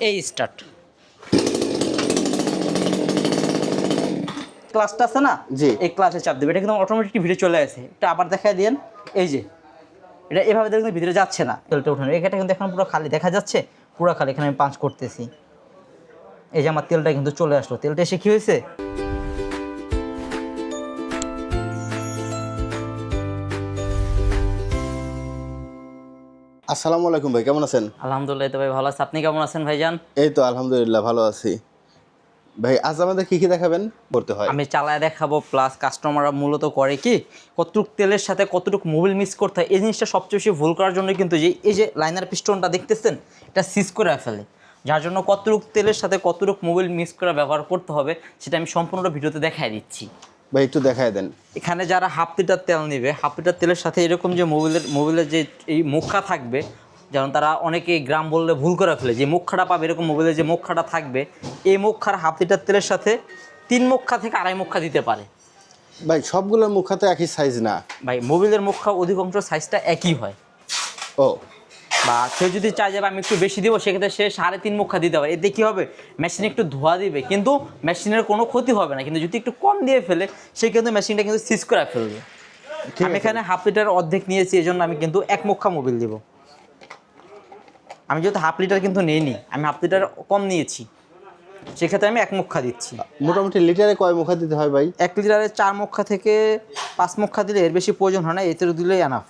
এই স্টার্ট ক্লাসটা আছে না, জি এই ক্লাসে চাপ দেবে, এটা কিন্তু অটোমেটিক ভিডিও চলে আসে। এটা আবার দেখায় দেন, এই যে এটা এভাবে দেখুন ভিতরে যাচ্ছে না, তেলটা উঠানো। এটা কিন্তু এখন পুরো খালি দেখা যাচ্ছে, পুরো খালি। এখানে আমি পাঞ্চ করতেছি, এই যে আমার তেলটা কিন্তু চলে আসলো। তেলটা এসে কি হয়েছে, আসসালামু আলাইকুম ভাই, কেমন আছেন? আলহামদুলিল্লাহ। তো ভাই ভালো আছে, আপনি কেমন আছেন ভাইজান? এই তো আলহামদুলিল্লাহ ভালো আছি। ভাই আজ আমাদের কি কি দেখাবেন করতে হয়? আমি চালায় দেখাবো, প্লাস কাস্টমাররা মূলত করে কি, কতটুক তেলের সাথে কতটুক মোবিল মিক্স করতে হয়। এই জিনিসটা সবচেয়ে বেশি ভুল করার জন্য কিন্তু এই যে লাইনার পিস্টনটা দেখতেছেন, এটা সিজ করে ফেলে। যার জন্য কতটুক তেলের সাথে কতটুক মোবিল মিক্স করে ব্যবহার করতে হবে সেটা আমি সম্পূর্ণ ভিডিওতে দেখাই দিচ্ছি। ভাই একটু দেখায় দেন। এখানে যারা হাফ লিটার তেল নেবে, হাফ লিটার তেলের সাথে এরকম যে মোবিলের যে এই মুখা থাকবে, যেমন তারা অনেকে গ্রাম বললে ভুল করে ফেলে, যে মুখাটা পাবে এরকম মোবিলের যে মুখাটা থাকবে, এই মুখার হাফ লিটার তেলের সাথে 3 মুখা থেকে 2.5 মুখা দিতে পারে। ভাই সবগুলোর মুখা তো একই সাইজ না ভাই মোবিলের মুখা অধিকাংশ সাইজটা একই হয়। ও, বা সে যদি চায় যে আমি একটু বেশি দিব, সেক্ষেত্রে সে 3.5 মুখা দিতে পারে। এতে কী হবে, মেশিনে একটু ধোয়া দিবে, কিন্তু মেশিনের কোনো ক্ষতি হবে না। কিন্তু যদি একটু কম দিয়ে ফেলে, সে কিন্তু মেশিনটা কিন্তু সিজ করে ফেলবে। আমি এখানে হাফ লিটার অর্ধেক নিয়েছি, এই জন্য আমি কিন্তু 1 মুখা মোবিল দিব। আমি যেহেতু হাফ লিটার কিন্তু নিইনি, আমি হাফ লিটার কম নিয়েছি, সেক্ষেত্রে আমি 1 মুখা দিচ্ছি। মোটামুটি লিটারে কয় মুখা দিতে হয় ভাই? 1 লিটারে 4 মুখা থেকে 5 মুখা দিলে এর বেশি প্রয়োজন হয় না, এতে দিলেই এনাফ।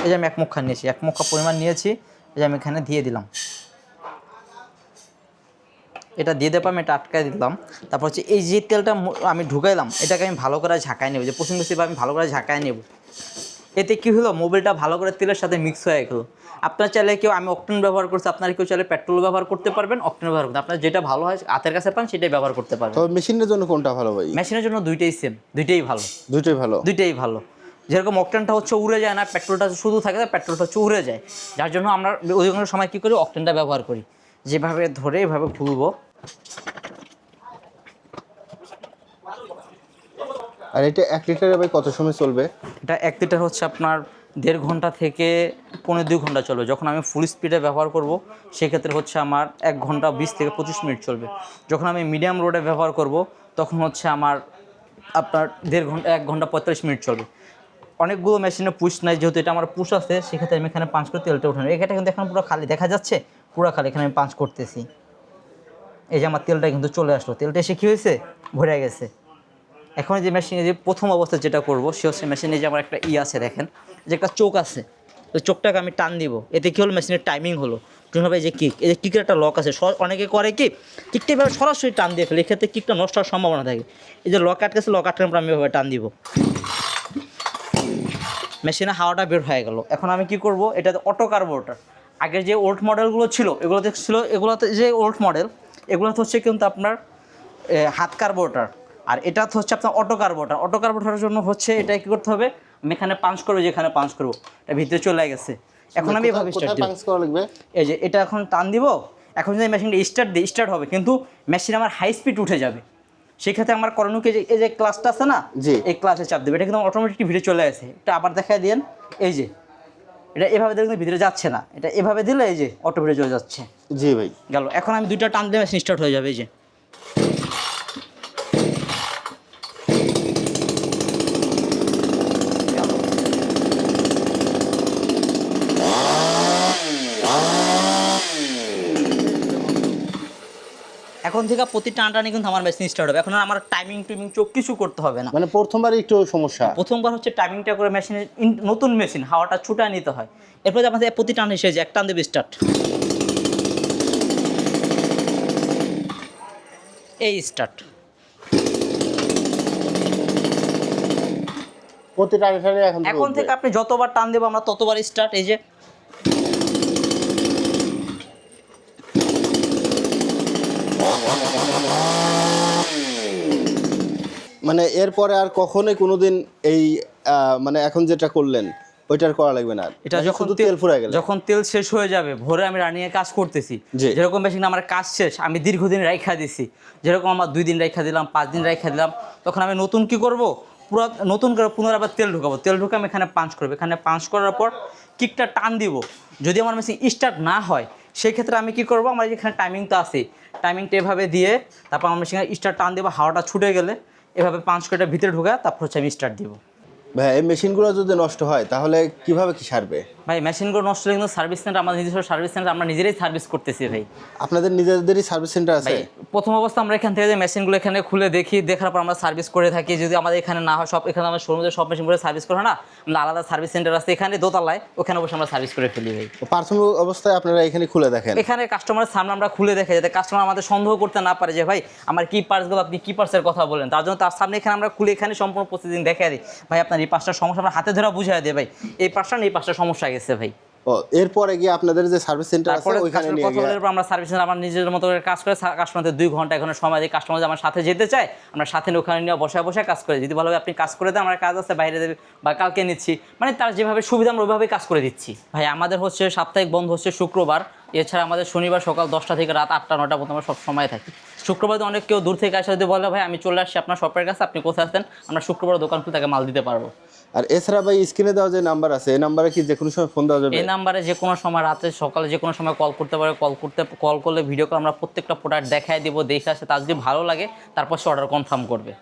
এই যে আমি 1 মুখা নিয়েছি, 1 মুখা পরিমাণ নিয়েছি, এই যে আমি এখানে দিয়ে দিলাম। এটা দিয়ে দেবো, আমি এটা আটকায় দিলাম। তারপর হচ্ছে এই যে তেলটা আমি ঢুকাইলাম, এটাকে আমি ভালো করে ঝাঁকায় নেব, যে পশ্চিম পশ্চিমভাবে আমি ভালো করে ঝাঁকায় নেব। এতে কী হলো, মোবিলটা ভালো করে তেলের সাথে মিক্স হয়ে গেলো। আপনার চাইলে কেউ, আমি অকটেন ব্যবহার করছি, আপনারা কেউ চাইলে পেট্রোল ব্যবহার করতে পারবেন, অকটেন ব্যবহার করতে, আপনার যেটা ভালো হয় হাতের কাছে পান সেটাই ব্যবহার করতে পারবেন। তো মেশিনের জন্য কোনটা ভালো ভাই? মেশিনের জন্য দুইটাই সেম, দুইটাই ভালো। দুইটাই ভালো? দুইটাই ভালো। যেরকম অকটেনটা হচ্ছে উড়ে যায় না, পেট্রোলটা শুধু থাকে, পেট্রোলটা হচ্ছে উড়ে যায়। যার জন্য আমরা অধিকাংশ সময় কী করি, অকটেনটা ব্যবহার করি। যেভাবে ধরে এভাবে খুলবো। আর এটা 1 লিটারে ভাই কত সময় চলবে? এটা 1 লিটার হচ্ছে আপনার 1.5 ঘন্টা থেকে 1.25 ঘন্টা চলবে। যখন আমি ফুল স্পিডে ব্যবহার করব, সেক্ষেত্রে হচ্ছে আমার 1 ঘন্টা 20 থেকে 25 মিনিট চলবে। যখন আমি মিডিয়াম রোডে ব্যবহার করব, তখন হচ্ছে আমার আপনার 1 ঘন্টা 45 মিনিট চলবে। অনেকগুলো মেশিনে পুশ নাই, যেহেতু এটা আমার পুশ আছে, সেক্ষেত্রে আমি এখানে পাঞ্চ করে তেলটা উঠানো। এটা কিন্তু এখন পুরো খালি দেখা যাচ্ছে, পুরো খালি। এখানে আমি পাঞ্চ করতেছি, এই যে আমার তেলটা কিন্তু চলে আসলো। তেলটা এসে কী হয়েছে, ভরে গেছে। এখন যে মেশিনে যে প্রথম অবস্থায় যেটা করব, সে হচ্ছে মেশিনে যে আমার একটা আছে, দেখেন যে একটা চোখ আছে, ওই চোখটাকে আমি টান দিব। এতে কী হলো, মেশিনের টাইমিং হলো। হবে এই যে কিক, এই যে কিকের একটা লক আছে, অনেকে করে কি, কিকটা এভাবে সরাসরি টান দিয়ে ফেলে, এক্ষেত্রে কিকটা নষ্ট হওয়ার সম্ভাবনা থাকে। এই যে লক আটকেছে, লক আটকানোর পর আমি এভাবে টান দিব, মেশিনে হাওয়াটা বের হয়ে গেল। এখন আমি কি করব, এটা অটো কার্বোরেটর। আগের যে ওল্ড মডেলগুলো ছিল, এগুলোতে যে ওল্ড মডেল, এগুলোতে হচ্ছে কিন্তু আপনার হাত কার্বোরেটর, আর এটা হচ্ছে আপনার অটো কার্বোরেটর। অটো কার্বোরেটরের জন্য হচ্ছে এটা কী করতে হবে, আমি এখানে পাঞ্চ করবো, যেখানে পাঞ্চ করবো এটা ভিতরে চলে গেছে। এখন আমি এভাবে স্টার্ট দিব, এই যে এটা এখন টান দিব। এখন যদি মেশিনটা স্টার্ট হবে, কিন্তু মেশিন আমার হাই স্পিড উঠে যাবে। সেক্ষেত্রে আমার করণীয় কি, এই যে ক্লাসটা আছে না, এই ক্লাসে চাপ দেবে, এটা কিন্তু অটোমেটিক ভিডিও চলে আসে। এটা আবার দেখায় দেন, এই যে এটা এভাবে দেখুন ভিতরে যাচ্ছে না, এটা এভাবে দিলে এই যে অটো ভিডিও চলে যাচ্ছে। জি ভাই গেল। এখন আমি 2টা টান দিলে মেশিন স্টার্ট হয়ে যাবে। এই যে এখন থেকে প্রতি টানটানি কিন্তু আমার মেশিন স্টার্ট হবে। এখন আর আমার টাইমিং চোখ কিছু করতে হবে না। মানে প্রথমবার একটু সমস্যা, প্রথমবার হচ্ছে টাইমিংটা করে মেশিনের নতুন মেশিন হাওয়াটা ছুটায় নিতে হয়। এরপরে আমাদের প্রতি টান এসে যে 1 টান দেবে স্টার্ট, এই স্টার্ট। প্রতি টানে এখন থেকে আপনি যতবার টান দেবো আমরা ততবার স্টার্ট। এই যে মানে এরপরে আর কখনোই কোনোদিন এই মানে এখন যেটা করলেন ওইটার করা লাগবে না। এটা যখন তেল ফুরায় গেল, যখন তেল শেষ হয়ে যাবে, ভোরে আমি রানিংয়ে কাজ করতেছি, যেরকম মেশিন আমার কাজ শেষ, আমি দীর্ঘদিন রাইখা দিছি, যেরকম আমার 2 দিন রাইখা দিলাম, 5 দিন রাইখা দিলাম, তখন আমি নতুন কি করব, পুরো নতুন করে পুনরায় আবার তেল ঢুকাবো। তেল ঢুকে আমি এখানে পাঞ্চ করবো। এখানে পাঞ্চ করার পর কিকটা টান দিব। যদি আমার মেশিন স্টার্ট না হয়, সেই ক্ষেত্রে আমি কি করব, আমার এখানে টাইমিং তো আছে, টাইমিংটা এভাবে দিয়ে তারপর আমরা সেখানে স্টার্ট টান দেবো, হাওয়াটা ছুটে গেলে এভাবে 5 মিনিটের ভিতরে ঢোকা, তারপর হচ্ছে আমি স্টার্ট দিব। ভাই এই মেশিনগুলো যদি নষ্ট হয় তাহলে কিভাবে কি সারবে? ভাই মেশিনগুলো নষ্ট হলে কিন্তু সার্ভিস সেন্টার, আমাদের নিজস্ব সার্ভিস সেন্টার, আমরা নিজেরাই সার্ভিস করতেছি ভাই। আপনাদের নিজেদেরই সার্ভিস সেন্টার আছে? ভাই প্রথম অবস্থা আমরা এখান থেকে যে মেশিনগুলো এখানে খুলে দেখি, দেখার পর আমরা সার্ভিস করে থাকি। যদি আমাদের এখানে না হয়, সব এখানে আমার শোরুমে সব মেশিনগুলো সার্ভিস করে না, আমরা আলাদা সার্ভিস সেন্টার আছে এখানে দোতলায়, ওখানে বসে আমরা সার্ভিস করে ফেলি ভাই। প্রাথমিক অবস্থায় আপনারা এখানে খুলে দেখেন? এখানে কাস্টমারের সামনে আমরা খুলে দেখে, যাতে কাস্টমার আমাদের সন্দেহ করতে না পারে যে ভাই আমার কি পার্টসগুলো, আপনি কি পার্টসের কথা বলেন, তার জন্য তার সামনে এখানে আমরা খুলে এখানে সম্পূর্ণ প্রতিদিন দেখে দিই ভাই আপনার এই পাঁচটা সমস্যা, আমরা হাতে ধরে বুঝিয়ে দিই ভাই এই পাঁচটা এই পাঁচটা সমস্যা গেছে ভাই। ও, এরপরে গিয়ে আপনাদের যে সার্ভিস সেন্টার আছে তারপরে ওইখানে নিয়ে গিয়ে আমরা সার্ভিস সেন্টার আমার নিজের মতো করে কাজ করে কাস্টমারদের 2 ঘন্টা এখানে সময় দিই। কাস্টমার আমার সাথে যেতে চায়, আমরা সাথে ওখানে নিয়ে বসে বসে কাজ করে, যদি ভালোভাবে আপনি কাজ করে দেন, আমার কাজ আছে বাইরে দেবে বা কালকে নিচ্ছি, মানে তার যেভাবে সুবিধা আমরা ওইভাবেই কাজ করে দিচ্ছি ভাই। আমাদের হচ্ছে সাপ্তাহিক বন্ধ হচ্ছে শুক্রবার, এছাড়া আমাদের শনিবার সকাল 10টা থেকে রাত 8টা 9টা পর্যন্ত আমরা সব সময় থাকি। শুক্রবার তো অনেক কেউ দূর থেকে আসে, যদি বলে ভাই আমি চলে আসছি আপনার শপের কাছে, আপনি কোথায় আসতেন, আমরা শুক্রবার দোকান খুলে তাকে মাল দিতে পারবো। আর এছাড়া ভাই স্ক্রিনে দেওয়া যে নাম্বার আছে এই নাম্বারে কি যে কোনো সময় ফোন দেওয়া যাবে? এই নাম্বারে যে কোনো সময়, রাতে সকালে যে কোনো সময় কল করতে পারে, কল করলে ভিডিও কল আমরা প্রত্যেকটা প্রোডাক্ট দেখায় দেবো, দেখে আসে, তার যদি ভালো লাগে তারপর সে অর্ডার কনফার্ম করবে।